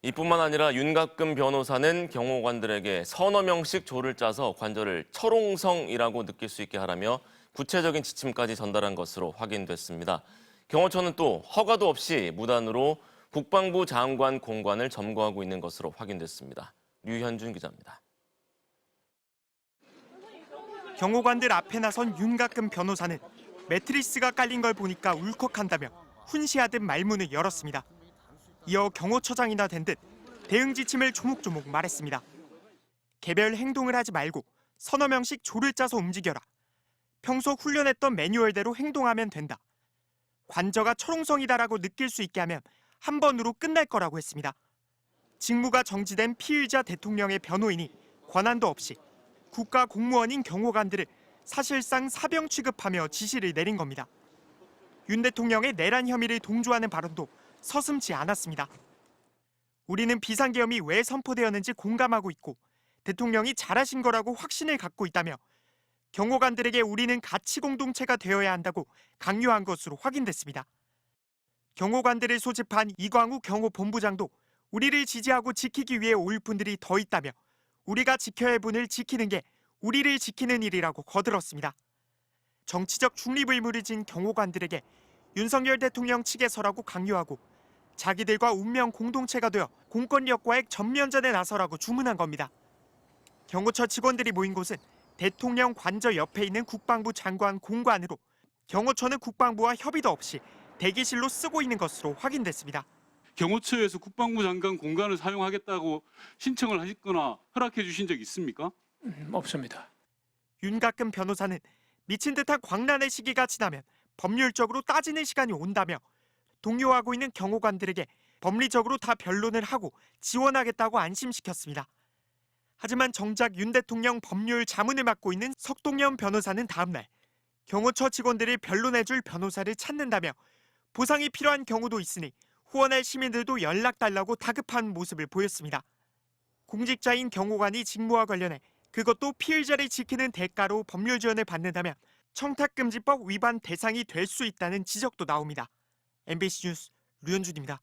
이뿐만 아니라 윤갑근 변호사는 경호관들에게 서너 명씩 조를 짜서 관절을 철옹성이라고 느낄 수 있게 하라며 구체적인 지침까지 전달한 것으로 확인됐습니다. 경호처는 또 허가도 없이 무단으로 국방부 장관 공관을 점거하고 있는 것으로 확인됐습니다. 류현준 기자입니다. 경호관들 앞에 나선 윤갑근 변호사는 매트리스가 깔린 걸 보니까 울컥한다며 훈시하듯 말문을 열었습니다. 이어 경호처장이나 된 듯 대응 지침을 조목조목 말했습니다. 개별 행동을 하지 말고 서너 명씩 조를 짜서 움직여라. 평소 훈련했던 매뉴얼대로 행동하면 된다. 관저가 철옹성이다라고 느낄 수 있게 하면 한 번으로 끝날 거라고 했습니다. 직무가 정지된 피의자 대통령의 변호인이 권한도 없이 국가 공무원인 경호관들을 사실상 사병 취급하며 지시를 내린 겁니다. 윤 대통령의 내란 혐의를 동조하는 발언도 서슴지 않았습니다. 우리는 비상계엄이 왜 선포되었는지 공감하고 있고 대통령이 잘하신 거라고 확신을 갖고 있다며 경호관들에게 우리는 가치 공동체가 되어야 한다고 강요한 것으로 확인됐습니다. 경호관들을 소집한 이광우 경호본부장도 우리를 지지하고 지키기 위해 올 분들이 더 있다며 우리가 지켜야 할 분을 지키는 게 우리를 지키는 일이라고 거들었습니다. 정치적 중립을 무너진 경호관들에게 윤석열 대통령 측에 서라고 강요하고 자기들과 운명 공동체가 되어 공권력과의 전면전에 나서라고 주문한 겁니다. 경호처 직원들이 모인 곳은 대통령 관저 옆에 있는 국방부 장관 공관으로 경호처는 국방부와 협의도 없이 대기실로 쓰고 있는 것으로 확인됐습니다. 경호처에서 국방부 장관 공간을 사용하겠다고 신청을 하셨거나 허락해 주신 적 있습니까? 없습니다. 윤갑근 변호사는 미친 듯한 광란의 시기가 지나면 법률적으로 따지는 시간이 온다며 동요하고 있는 경호관들에게 법리적으로 다 변론을 하고 지원하겠다고 안심시켰습니다. 하지만 정작 윤 대통령 법률 자문을 맡고 있는 석동현 변호사는 다음 날 경호처 직원들을 변론해줄 변호사를 찾는다며 보상이 필요한 경우도 있으니 후원할 시민들도 연락 달라고 다급한 모습을 보였습니다. 공직자인 경호관이 직무와 관련해 그것도 피의자를 지키는 대가로 법률 지원을 받는다면 청탁금지법 위반 대상이 될 수 있다는 지적도 나옵니다. MBC 뉴스 류현준입니다.